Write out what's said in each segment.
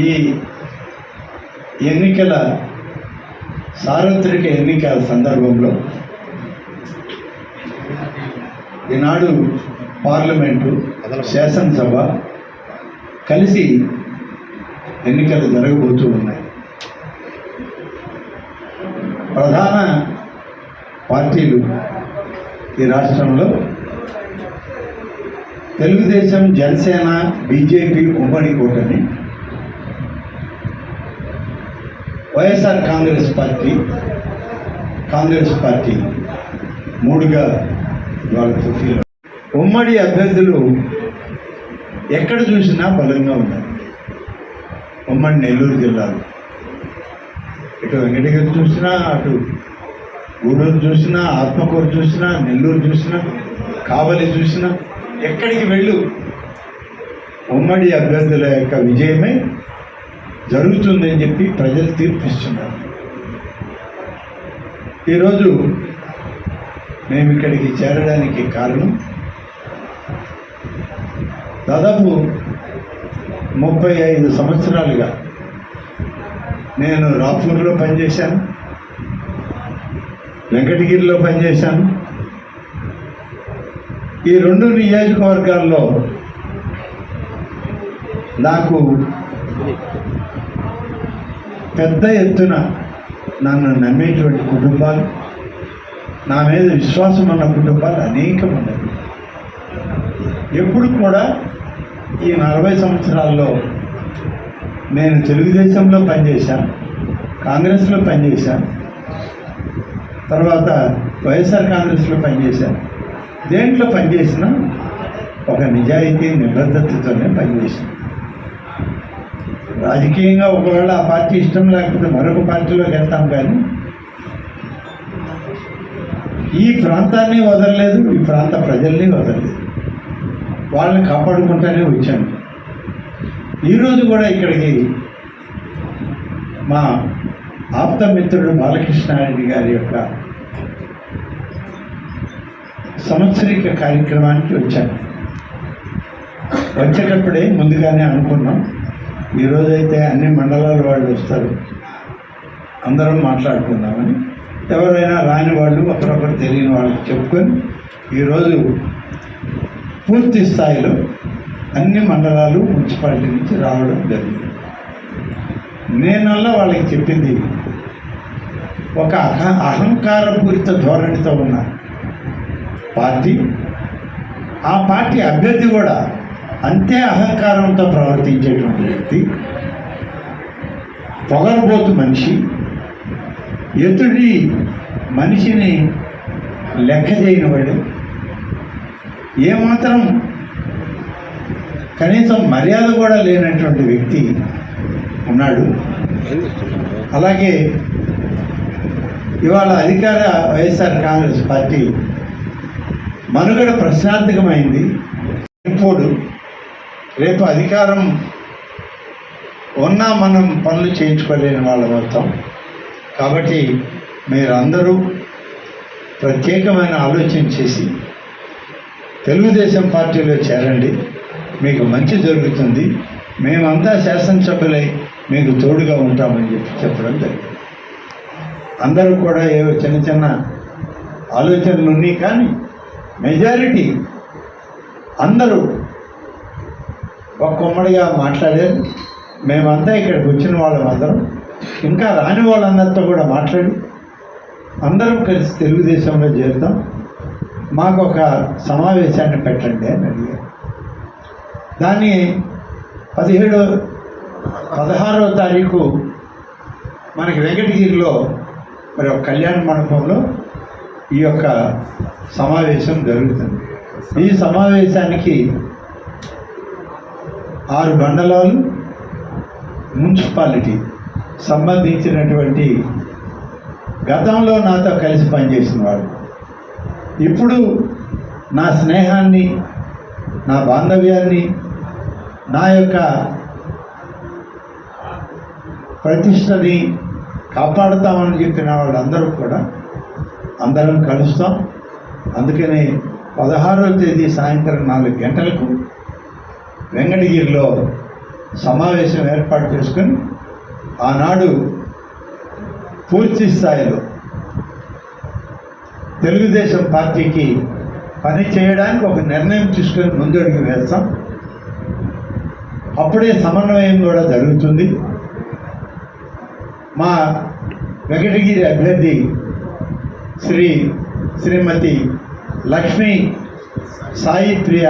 ఈ ఎన్నికల సార్వత్రిక ఎన్నికల సందర్భంలో ఈనాడు పార్లమెంటు, శాసనసభ కలిసి ఎన్నికలు జరగబోతూ ఉన్నాయి. ప్రధాన పార్టీలు ఈ రాష్ట్రంలో తెలుగుదేశం, జనసేన, బీజేపీ ఉమ్మడి కూటమి, వైఎస్ఆర్ కాంగ్రెస్ పార్టీ మూడుగా వాళ్ళ పోటీలో. ఉమ్మడి అభ్యర్థులు ఎక్కడ చూసినా బలంగా ఉన్నారు. ఉమ్మడి నెల్లూరు జిల్లాలో ఇటు వెంకటగిరి చూసినా, అటు గూడూరు చూసినా, ఆత్మకూరు చూసినా, నెల్లూరు చూసినా, కావలి చూసినా, ఎక్కడికి వెళ్ళు ఉమ్మడి అభ్యర్థుల యొక్క విజయమే జరుగుతుందని చెప్పి ప్రజలు తీర్పిస్తున్నారు. ఈరోజు మేము ఇక్కడికి చేరడానికి కారణం దాదాపు 35 సంవత్సరాలుగా నేను రాపూర్లో పనిచేశాను, వెంకటగిరిలో పనిచేశాను. ఈ 2 నియోజకవర్గాల్లో నాకు పెద్ద ఎత్తున నన్ను నమ్మేటువంటి కుటుంబాలు, నా మీద విశ్వాసం ఉన్న కుటుంబాలు అనేకం ఉన్నాయి. ఎప్పుడు కూడా ఈ 40 సంవత్సరాల్లో నేను తెలుగుదేశంలో పనిచేశాను, కాంగ్రెస్లో పనిచేశాను, తర్వాత వైఎస్ఆర్ కాంగ్రెస్లో పనిచేశాను. దేంట్లో పనిచేసినా ఒక నిజాయితీ, నిబద్ధతతోనే పనిచేశాను. రాజకీయంగా ఒకవేళ ఆ పార్టీ ఇష్టం లేకపోతే మరొక పార్టీలోకి వెళ్తాం, కానీ ఈ ప్రాంతాన్ని వదలలేదు, ఈ ప్రాంత ప్రజల్ని వదలలేదు. వాళ్ళని కాపాడుకుంటూనే వచ్చాను. ఈరోజు కూడా ఇక్కడికి మా ఆప్తమిత్రుడు బాలకృష్ణారెడ్డి గారి యొక్క సంవత్సరిక కార్యక్రమానికి వచ్చాను. వచ్చేటప్పుడే ముందుగానే అనుకున్నాం, ఈరోజైతే అన్ని మండలాల వాళ్ళు వస్తారు, అందరం మాట్లాడుకుందామని. ఎవరైనా రాని వాళ్ళు, ఒకరొకరు తెలియని వాళ్ళకి చెప్పుకొని ఈరోజు పూర్తి స్థాయిలో అన్ని మండలాలు, మున్సిపాలిటీ నుంచి రావడం జరిగింది. నేనల్లా వాళ్ళకి చెప్పింది, ఒక అహంకారపూరిత ధోరణితో ఉన్న పార్టీ, ఆ పార్టీ అభ్యర్థి కూడా అంతే అహంకారంతో ప్రవర్తించేటువంటి వ్యక్తి, పొగరబోతు మనిషి, ఎదుటి మనిషిని లెక్క చేయనివాడు, ఏమాత్రం కనీసం మర్యాద కూడా లేనటువంటి వ్యక్తి ఉన్నాడు. అలాగే ఇవాళ అధికార వైఎస్ఆర్ కాంగ్రెస్ పార్టీ మనుగడ ప్రశ్నార్థకమైంది. ఇప్పుడు రేపు అధికారం ఉన్నా మనం పనులు చేయించుకోలేని వాళ్ళ మొత్తం. కాబట్టి మీరందరూ ప్రత్యేకమైన ఆలోచన చేసి తెలుగుదేశం పార్టీలో చేరండి, మీకు మంచి జరుగుతుంది, మేమంతా శాసనసభ్యులై మీకు తోడుగా ఉంటామని చెప్పడం జరిగింది. అందరూ కూడా ఏవో చిన్న చిన్న ఆలోచనలు ఉన్నాయి, కానీ మెజారిటీ అందరూ ఒక్కొమ్మడిగా మాట్లాడారు. మేమంతా ఇక్కడికి వచ్చిన వాళ్ళం అందరం, ఇంకా రాని వాళ్ళందరితో కూడా మాట్లాడి అందరం కలిసి తెలుగుదేశంలో చేరుతాం, మాకు ఒక సమావేశాన్ని పెట్టండి అని అడిగారు. దాన్ని 16వ తారీఖు మనకి వెంకటగిరిలో మరి ఒక కళ్యాణ మండపంలో ఈ యొక్క సమావేశం జరుగుతుంది. ఈ సమావేశానికి 6 మండలాలు, మున్సిపాలిటీ సంబంధించినటువంటి గతంలో నాతో కలిసి పనిచేసిన వాళ్ళు, ఇప్పుడు నా స్నేహాన్ని, నా బాంధవ్యాన్ని, నా యొక్క ప్రతిష్టని కాపాడుతామని చెప్పిన వాళ్ళందరూ కూడా అందరం కలుస్తాం. అందుకనే 16వ తేదీ సాయంత్రం 4 గంటలకు వెంకటగిరిలో సమావేశం ఏర్పాటు చేసుకొని ఆనాడు పూర్తి స్థాయిలో తెలుగుదేశం పార్టీకి పని చేయడానికి ఒక నిర్ణయం తీసుకొని ముందడుగు వేస్తాం. అప్పుడే సమన్వయం కూడా జరుగుతుంది. మా వెంకటగిరి అభ్యర్థి శ్రీమతి లక్ష్మీ సాయి ప్రియ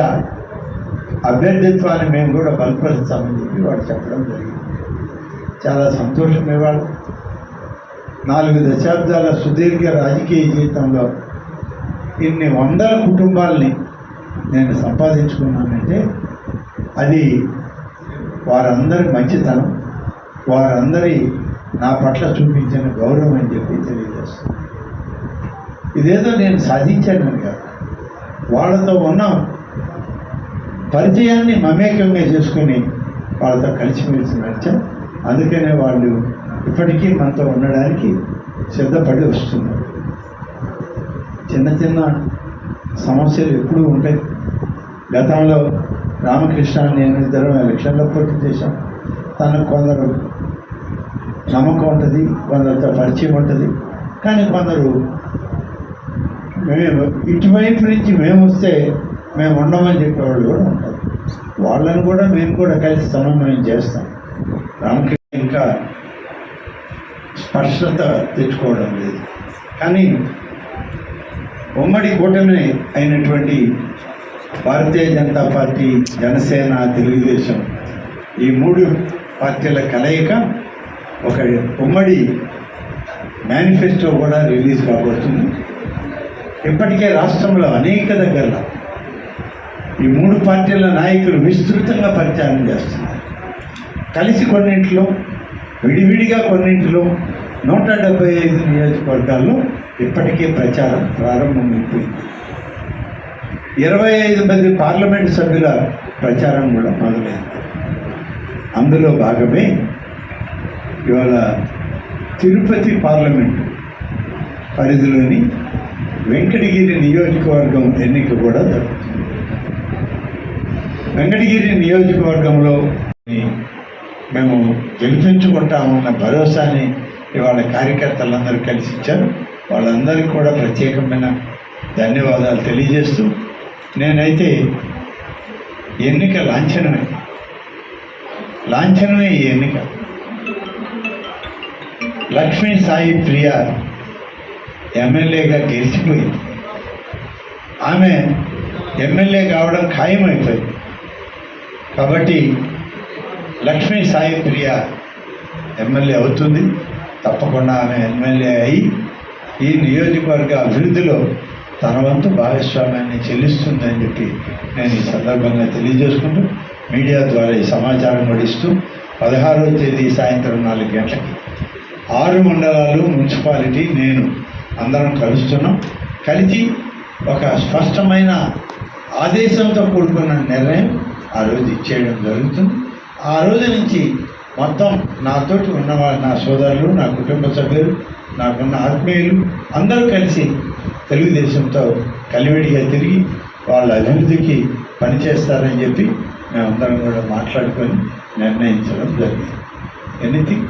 అభ్యర్థిత్వాన్ని మేము కూడా బలపరుస్తామని చెప్పి వాడు చెప్పడం జరిగింది. చాలా సంతోషం. ఇవాళ 4 దశాబ్దాల సుదీర్ఘ రాజకీయ జీవితంలో ఇన్ని వందల కుటుంబాలని నేను సంపాదించుకున్నానంటే అది వారందరి మంచితనం, వారందరి నా పట్ల చూపించిన గౌరవం అని చెప్పి తెలియజేస్తాను. ఇదేదో నేను సాధించానని కాదు, వాళ్ళతో ఉన్న పరిచయాన్ని మమేకంగా చేసుకుని వాళ్ళతో కలిసిమెలిసి నడిచాం. అందుకనే వాళ్ళు ఇప్పటికీ మనతో ఉండడానికి సిద్ధపడి వస్తున్నారు. చిన్న చిన్న సమస్యలు ఎప్పుడూ ఉంటాయి. గతంలో రామకృష్ణ నేను ఇద్దరం ఎలక్షన్లో పోటీ చేశాం. తనకు కొందరు నమ్మకం ఉంటుంది, కొందరితో పరిచయం ఉంటుంది. కానీ కొందరు మేము ఇటువైపు నుంచి మేము వస్తే మేము ఉండమని చెప్పేవాళ్ళు కూడా ఉంటారు. వాళ్ళని కూడా మేము కూడా కలిసి సమన్వయం చేస్తాం. రామకృష్ణ ఇంకా స్పష్టత తెచ్చుకోవడం లేదు. కానీ ఉమ్మడి కూటమి అయినటువంటి భారతీయ జనతా పార్టీ, జనసేన, తెలుగుదేశం ఈ 3 పార్టీల కలయిక ఒక ఉమ్మడి మేనిఫెస్టో కూడా రిలీజ్ కాబోతుంది. ఇప్పటికే రాష్ట్రంలో అనేక దగ్గరలో ఈ 3 పార్టీల నాయకులు విస్తృతంగా ప్రచారం చేస్తున్నారు. కలిసి కొన్నింటిలో, విడివిడిగా కొన్నింటిలో 175 నియోజకవర్గాల్లో ఇప్పటికే ప్రచారం ప్రారంభమైపోయింది. 25 మంది పార్లమెంటు సభ్యుల ప్రచారం కూడా మొదలైంది. అందులో భాగమే ఇవాళ తిరుపతి పార్లమెంటు పరిధిలోని వెంకటగిరి నియోజకవర్గం ఎన్నిక కూడా జరుగుతుంది. వెంకటగిరి నియోజకవర్గంలో మేము గెలిపించుకుంటామన్న భరోసాని ఇవాళ కార్యకర్తలందరూ కలిసి ఇచ్చారు. వాళ్ళందరికీ కూడా ప్రత్యేకమైన ధన్యవాదాలు తెలియజేస్తూ, నేనైతే ఎన్నిక లాంఛనమే ఈ ఎన్నిక. లక్ష్మీ సాయి ప్రియ ఎమ్మెల్యేగా గెలిచిపోయింది. ఆమె ఎమ్మెల్యే కావడం ఖాయమైపోయింది. కాబట్టి లక్ష్మీ సాయి ప్రియ ఎమ్మెల్యే అవుతుంది. తప్పకుండా ఆమె ఎమ్మెల్యే అయి ఈ నియోజకవర్గ అభివృద్ధిలో తన వంతు భాగస్వామ్యాన్ని చెల్లిస్తుందని చెప్పి నేను ఈ సందర్భంగా తెలియజేసుకుంటూ మీడియా ద్వారా ఈ సమాచారం కూడా ఇస్తూ 16వ తేదీ సాయంత్రం 4 గంటలకి 6 మండలాలు, మున్సిపాలిటీ, నేను అందరం కలుస్తున్నాం. కలిసి ఒక స్పష్టమైన ఆదేశంతో కూడుకున్న నిర్ణయం ఆ రోజు ఇచ్చేయడం జరుగుతుంది. ఆ రోజు నుంచి మొత్తం నాతోటి ఉన్నవాళ్ళు, నా సోదరులు, నా కుటుంబ సభ్యులు, నాకున్న ఆత్మీయులు అందరూ కలిసి తెలుగుదేశంతో కలివిడిగా తిరిగి వాళ్ళ అభివృద్ధికి పనిచేస్తారని చెప్పి మేమందరం కూడా మాట్లాడుకొని నిర్ణయించడం జరిగింది. ఎనీథింగ్